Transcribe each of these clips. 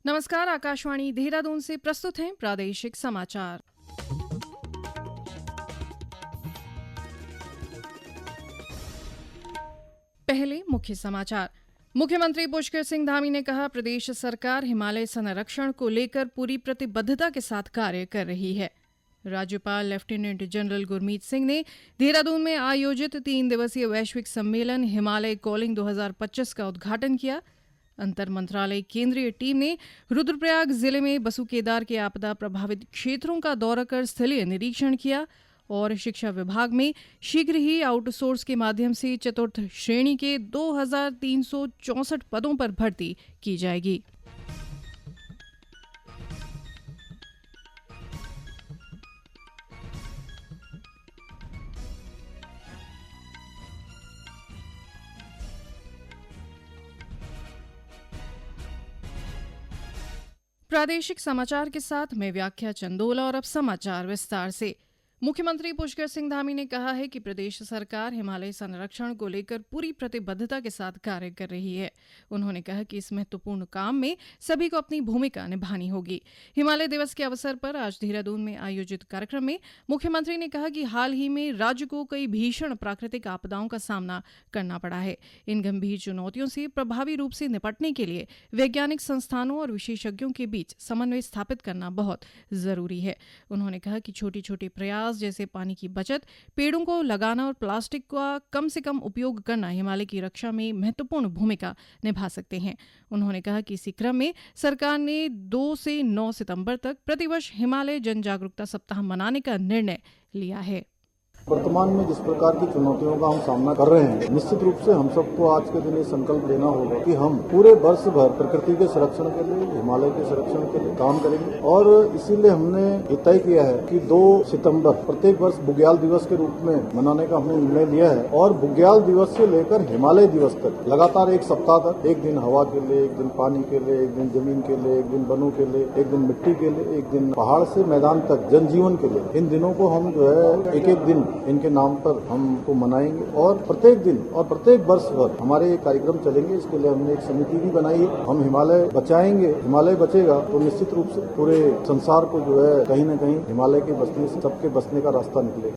नमस्कार, आकाशवाणी देहरादून से प्रस्तुत हैं प्रादेशिक समाचार। पहले मुख्य समाचार। मुख्यमंत्री पुष्कर सिंह धामी ने कहा, प्रदेश सरकार हिमालय संरक्षण को लेकर पूरी प्रतिबद्धता के साथ कार्य कर रही है। राज्यपाल लेफ्टिनेंट जनरल गुरमीत सिंह ने देहरादून में आयोजित 3 दिवसीय वैश्विक सम्मेलन हिमालय कॉलिंग 2025 का उद्घाटन किया। अंतर मंत्रालय केंद्रीय टीम ने रुद्रप्रयाग जिले में बसु केदार के आपदा प्रभावित क्षेत्रों का दौरा कर स्थलीय निरीक्षण किया। और शिक्षा विभाग में शीघ्र ही आउटसोर्स के माध्यम से चतुर्थ श्रेणी के 2364 पदों पर भर्ती की जाएगी। प्रादेशिक समाचार के साथ मैं व्याख्या चंदोला और अब समाचार विस्तार से। मुख्यमंत्री पुष्कर सिंह धामी ने कहा है कि प्रदेश सरकार हिमालय संरक्षण को लेकर पूरी प्रतिबद्धता के साथ कार्य कर रही है। उन्होंने कहा कि इस महत्वपूर्ण काम में सभी को अपनी भूमिका निभानी होगी। हिमालय दिवस के अवसर पर आज देहरादून में आयोजित कार्यक्रम में मुख्यमंत्री ने कहा कि हाल ही में राज्य को कई भीषण प्राकृतिक आपदाओं का सामना करना पड़ा है। इन गंभीर चुनौतियों से प्रभावी रूप से निपटने के लिए वैज्ञानिक संस्थानों और विशेषज्ञों के बीच समन्वय स्थापित करना बहुत जरूरी है। उन्होंने कहा कि छोटे छोटे प्रयास जैसे पानी की बचत, पेड़ों को लगाना और प्लास्टिक का कम से कम उपयोग करना हिमालय की रक्षा में महत्वपूर्ण भूमिका निभा सकते हैं। उन्होंने कहा कि इसी क्रम में सरकार ने 2 से 9 सितंबर तक प्रतिवर्ष हिमालय जन जागरूकता सप्ताह मनाने का निर्णय लिया है। वर्तमान में जिस प्रकार की चुनौतियों का हम सामना कर रहे हैं, निश्चित रूप से हम सबको आज के दिन ये संकल्प लेना होगा कि हम पूरे वर्ष भर प्रकृति के संरक्षण के लिए, हिमालय के संरक्षण के लिए काम करेंगे। और इसीलिए हमने ये तय किया है कि 2 सितंबर प्रत्येक वर्ष बुग्याल दिवस के रूप में मनाने का हमने निर्णय लिया है। और बुग्याल दिवस से लेकर हिमालय दिवस तक लगातार 1 सप्ताह तक, एक दिन हवा के लिए, एक दिन पानी के लिए, एक दिन जमीन के लिए, एक दिन वनों के लिए, एक दिन मिट्टी के लिए, एक दिन पहाड़ से मैदान तक जनजीवन के लिए, इन दिनों को हम जो है एक एक दिन इनके नाम पर हमको मनाएंगे। और प्रत्येक दिन और प्रत्येक वर्ष भर हमारे ये कार्यक्रम चलेंगे। इसके लिए हमने एक समिति भी बनाई है। हम हिमालय बचाएंगे, हिमालय बचेगा तो निश्चित रूप से पूरे संसार को जो है कहीं न कहीं हिमालय के बसने से सबके बसने का रास्ता निकलेगा।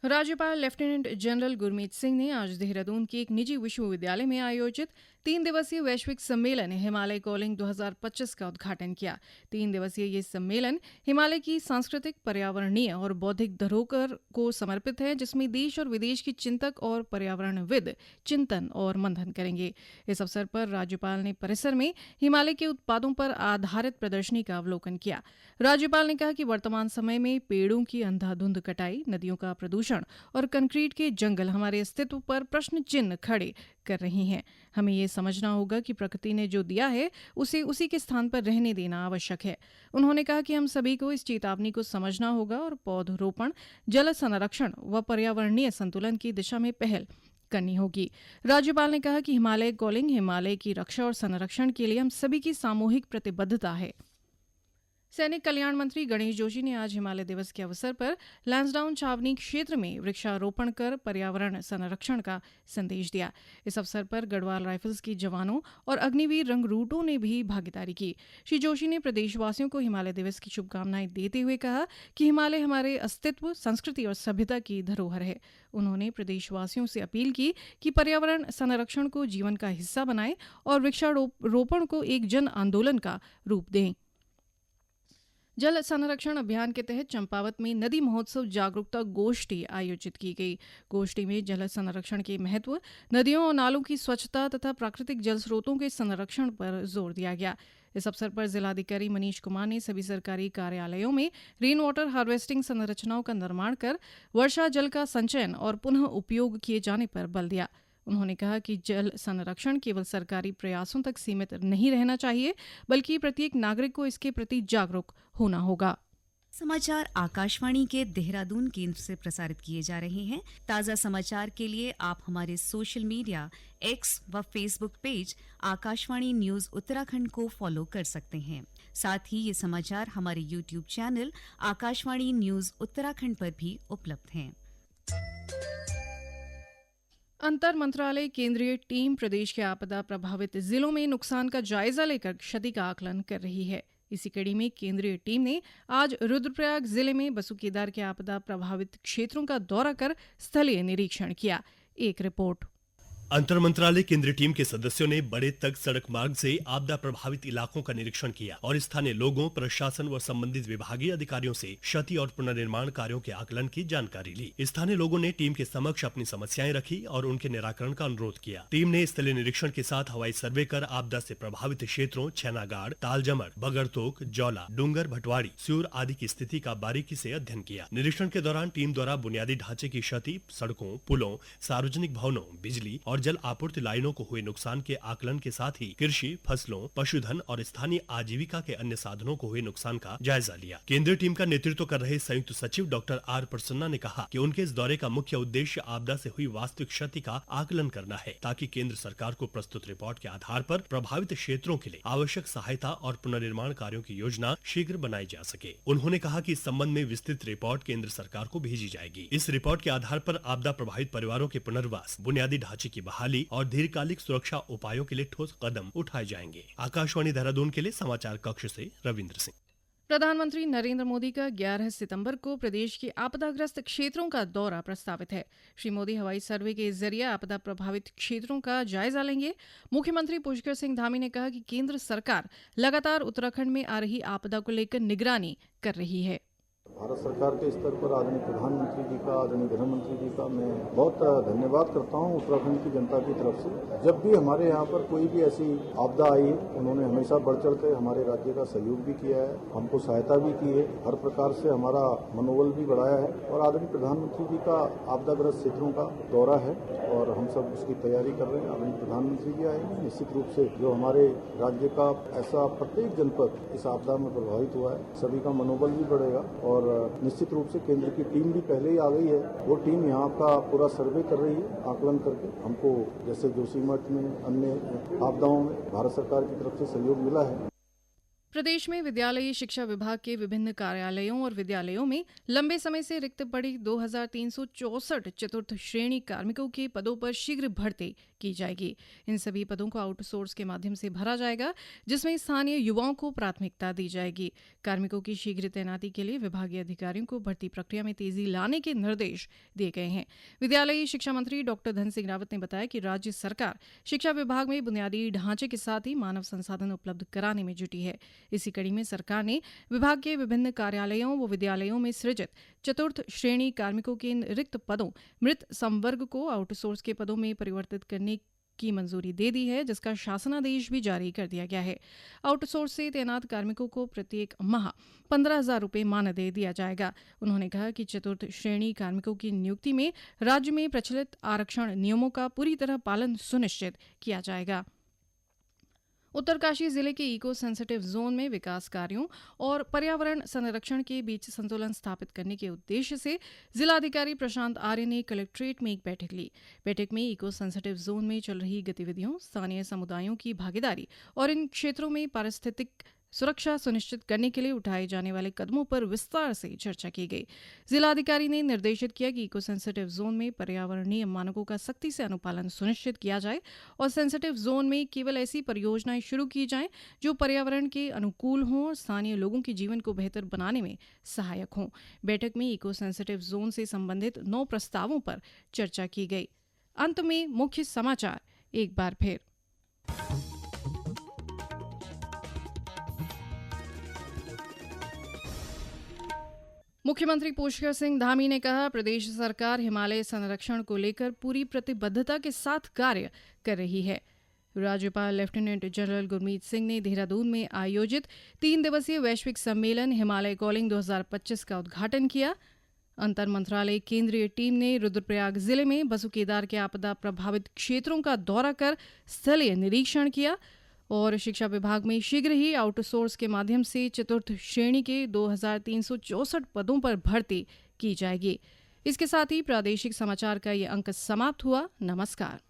राज्यपाल लेफ्टिनेंट जनरल गुरमीत सिंह ने आज देहरादून के एक निजी विश्वविद्यालय में आयोजित 3 दिवसीय वैश्विक सम्मेलन हिमालय कॉलिंग 2025 का उद्घाटन किया। 3 दिवसीय ये सम्मेलन हिमालय की सांस्कृतिक, पर्यावरणीय और बौद्धिक धरोहर को समर्पित है, जिसमें देश और विदेश के चिंतक और पर्यावरणविद चिंतन और मंथन करेंगे। इस अवसर पर राज्यपाल ने परिसर में हिमालय के उत्पादों पर आधारित प्रदर्शनी का अवलोकन किया। राज्यपाल ने कहा कि वर्तमान समय में पेड़ों की अंधाधुंध कटाई, नदियों का प्रदूषण और कंक्रीट के जंगल हमारे अस्तित्व पर प्रश्न चिन्ह खड़े कर रही हैं। हमें ये समझना होगा कि प्रकृति ने जो दिया है उसे उसी के स्थान पर रहने देना आवश्यक है। उन्होंने कहा कि हम सभी को इस चेतावनी को समझना होगा और पौधरोपण, जल संरक्षण व पर्यावरणीय संतुलन की दिशा में पहल करनी होगी। राज्यपाल ने कहा कि हिमालय कॉलिंग हिमालय की रक्षा और संरक्षण के लिए हम सभी की सामूहिक प्रतिबद्धता है। सैनिक कल्याण मंत्री गणेश जोशी ने आज हिमालय दिवस के अवसर पर लैंसडाउन छावनी क्षेत्र में वृक्षारोपण कर पर्यावरण संरक्षण का संदेश दिया। इस अवसर पर गढ़वाल राइफल्स के जवानों और अग्निवीर रंगरूटों ने भी भागीदारी की। श्री जोशी ने प्रदेशवासियों को हिमालय दिवस की शुभकामनाएं देते हुए कहा कि हिमालय हमारे अस्तित्व, संस्कृति और सभ्यता की धरोहर है। उन्होंने प्रदेशवासियों से अपील की कि पर्यावरण संरक्षण को जीवन का हिस्सा बनाएं और वृक्षारोपण को एक जन आंदोलन का रूप दें। जल संरक्षण अभियान के तहत चंपावत में नदी महोत्सव जागरूकता गोष्ठी आयोजित की गई। गोष्ठी में जल संरक्षण के महत्व, नदियों और नालों की स्वच्छता तथा प्राकृतिक जल स्रोतों के संरक्षण पर जोर दिया गया। इस अवसर पर जिलाधिकारी मनीष कुमार ने सभी सरकारी कार्यालयों में रेन वाटर हार्वेस्टिंग संरचनाओं का निर्माण कर वर्षा जल का संचयन और पुनः उपयोग किए जाने पर बल दिया। उन्होंने कहा कि जल संरक्षण केवल सरकारी प्रयासों तक सीमित नहीं रहना चाहिए, बल्कि प्रत्येक नागरिक को इसके प्रति जागरूक होना होगा। समाचार आकाशवाणी के देहरादून केंद्र से प्रसारित किए जा रहे हैं। ताज़ा समाचार के लिए आप हमारे सोशल मीडिया एक्स व Facebook page Akashvani news Uttarakhand को फॉलो कर सकते हैं। साथ ही ये समाचार हमारे YouTube channel Akashvani news Uttarakhand पर भी उपलब्ध हैं। अंतर मंत्रालय केंद्रीय टीम प्रदेश के आपदा प्रभावित जिलों में नुकसान का जायजा लेकर क्षति का आकलन कर रही है। इसी कड़ी में केंद्रीय टीम ने आज रुद्रप्रयाग जिले में बसुकेदार के आपदा प्रभावित क्षेत्रों का दौरा कर स्थलीय निरीक्षण किया। एक रिपोर्ट। अंतर मंत्रालय केंद्रीय टीम के सदस्यों ने बड़े तक सड़क मार्ग से आपदा प्रभावित इलाकों का निरीक्षण किया और स्थानीय लोगों, प्रशासन व संबंधित विभागीय अधिकारियों से क्षति और पुनर्निर्माण कार्यों के आकलन की जानकारी ली। स्थानीय लोगों ने टीम के समक्ष अपनी समस्याएं रखी और उनके निराकरण का अनुरोध किया। टीम ने स्थलीय निरीक्षण के साथ हवाई सर्वे कर आपदा से प्रभावित क्षेत्रों छैनागाड़, तालजमड़, बगरतोक, जौला, डूंगर, भटवाड़ी, स्यूर आदि की स्थिति का बारीकी से अध्ययन किया। निरीक्षण के दौरान टीम द्वारा बुनियादी ढांचे की क्षति, सड़कों, पुलों, सार्वजनिक भवनों, बिजली और जल आपूर्ति लाइनों को हुए नुकसान के आकलन के साथ ही कृषि, फसलों, पशुधन और स्थानीय आजीविका के अन्य साधनों को हुए नुकसान का जायजा लिया। केंद्रीय टीम का नेतृत्व कर रहे संयुक्त सचिव डॉक्टर आर प्रसन्ना ने कहा कि उनके इस दौरे का मुख्य उद्देश्य आपदा से हुई वास्तविक क्षति का आकलन करना है, ताकि केंद्र सरकार को प्रस्तुत रिपोर्ट के आधार पर प्रभावित क्षेत्रों के लिए आवश्यक सहायता और पुनर्निर्माण कार्यों की योजना शीघ्र बनाई जा सके। उन्होंने कहा कि इस संबंध में विस्तृत रिपोर्ट केंद्र सरकार को भेजी जाएगी। इस रिपोर्ट के आधार पर आपदा प्रभावित परिवारों के पुनर्वास, बुनियादी ढांचे की बहाली और दीर्घकालिक सुरक्षा उपायों के लिए ठोस कदम उठाए जाएंगे। आकाशवाणी देहरादून के लिए समाचार कक्ष से रविंद्र सिंह। प्रधानमंत्री नरेंद्र मोदी का 11 सितंबर को प्रदेश के आपदाग्रस्त क्षेत्रों का दौरा प्रस्तावित है। श्री मोदी हवाई सर्वे के जरिए आपदा प्रभावित क्षेत्रों का जायजा लेंगे। मुख्यमंत्री पुष्कर सिंह धामी ने कहा कि केंद्र सरकार लगातार उत्तराखंड में आ रही आपदा को लेकर निगरानी कर रही है। भारत सरकार के स्तर पर आदरणीय प्रधानमंत्री जी का, आदरणीय गृह मंत्री जी का मैं बहुत धन्यवाद करता हूं उत्तराखंड की जनता की तरफ से। जब भी हमारे यहाँ पर कोई भी ऐसी आपदा आई है, उन्होंने हमेशा बढ़ चढ़ कर हमारे राज्य का सहयोग भी किया है, हमको सहायता भी की है, हर प्रकार से हमारा मनोबल भी बढ़ाया है। और आदरणीय प्रधानमंत्री जी का आपदाग्रस्त क्षेत्रों का दौरा है और हम सब उसकी तैयारी कर रहे हैं। आदरणीय प्रधानमंत्री जी आएंगे, निश्चित रूप से जो हमारे राज्य का ऐसा प्रत्येक जनपद इस आपदा में प्रभावित हुआ है, सभी का मनोबल भी बढ़ेगा। और निश्चित रूप से केंद्र की टीम भी पहले ही आ गई है, वो टीम यहाँ का पूरा सर्वे कर रही है, आकलन करके हमको जैसे जोशीमठ में, अन्य आपदाओं में भारत सरकार की तरफ से सहयोग मिला है। प्रदेश में विद्यालयी शिक्षा विभाग के विभिन्न कार्यालयों और विद्यालयों में लंबे समय से रिक्त पड़ी 2364 चतुर्थ श्रेणी कार्मिकों के पदों पर शीघ्र भर्ती की जाएगी। इन सभी पदों को आउटसोर्स के माध्यम से भरा जाएगा, जिसमें स्थानीय युवाओं को प्राथमिकता दी जाएगी। कार्मिकों की शीघ्र तैनाती के लिए विभागीय अधिकारियों को भर्ती प्रक्रिया में तेजी लाने के निर्देश दिए गए हैं। विद्यालयी शिक्षा मंत्री डॉक्टर धन सिंह रावत ने बताया कि राज्य सरकार शिक्षा विभाग में बुनियादी ढांचे के साथ ही मानव संसाधन उपलब्ध कराने में जुटी है। इसी कड़ी में सरकार ने विभाग के विभिन्न कार्यालयों व विद्यालयों में सृजित चतुर्थ श्रेणी कार्मिकों के इन रिक्त पदों मृत संवर्ग को आउटसोर्स के पदों में परिवर्तित करने की मंजूरी दे दी है, जिसका शासनादेश भी जारी कर दिया गया है। आउटसोर्स से तैनात कार्मिकों को प्रत्येक माह 15,000 रुपये मानदेय दिया जाएगा। उन्होंने कहा कि चतुर्थ श्रेणी कार्मिकों की नियुक्ति में राज्य में प्रचलित आरक्षण नियमों का पूरी तरह पालन सुनिश्चित किया जाएगा। उत्तरकाशी जिले के इको सेंसिटिव जोन में विकास कार्यों और पर्यावरण संरक्षण के बीच संतुलन स्थापित करने के उद्देश्य से जिलाधिकारी प्रशांत आर्य ने कलेक्ट्रेट में एक बैठक ली। बैठक में इको सेंसिटिव जोन में चल रही गतिविधियों, स्थानीय समुदायों की भागीदारी और इन क्षेत्रों में पारिस्थितिक सुरक्षा सुनिश्चित करने के लिए उठाए जाने वाले कदमों पर विस्तार से चर्चा की गई। जिलाधिकारी ने निर्देशित किया कि इको सेंसिटिव जोन में पर्यावरणीय मानकों का सख्ती से अनुपालन सुनिश्चित किया जाए और सेंसिटिव जोन में केवल ऐसी परियोजनाएं शुरू की जाएं जो पर्यावरण के अनुकूल हों और स्थानीय लोगों के जीवन को बेहतर बनाने में सहायक हों। बैठक में इको सेंसिटिव जोन से संबंधित 9 प्रस्तावों पर चर्चा की गई। अंत में मुख्य समाचार एक बार फिर। मुख्यमंत्री पुष्कर सिंह धामी ने कहा, प्रदेश सरकार हिमालय संरक्षण को लेकर पूरी प्रतिबद्धता के साथ कार्य कर रही है। राज्यपाल लेफ्टिनेंट जनरल गुरमीत सिंह ने देहरादून में आयोजित 3 दिवसीय वैश्विक सम्मेलन हिमालय कॉलिंग 2025 का उद्घाटन किया। अंतर मंत्रालय केंद्रीय टीम ने रुद्रप्रयाग जिले में बसुकेदार के आपदा प्रभावित क्षेत्रों का दौरा कर स्थलीय निरीक्षण किया और शिक्षा विभाग में शीघ्र ही आउटसोर्स के माध्यम से चतुर्थ श्रेणी के 2364 पदों पर भर्ती की जाएगी। इसके साथ ही प्रादेशिक समाचार का ये अंक समाप्त हुआ। नमस्कार।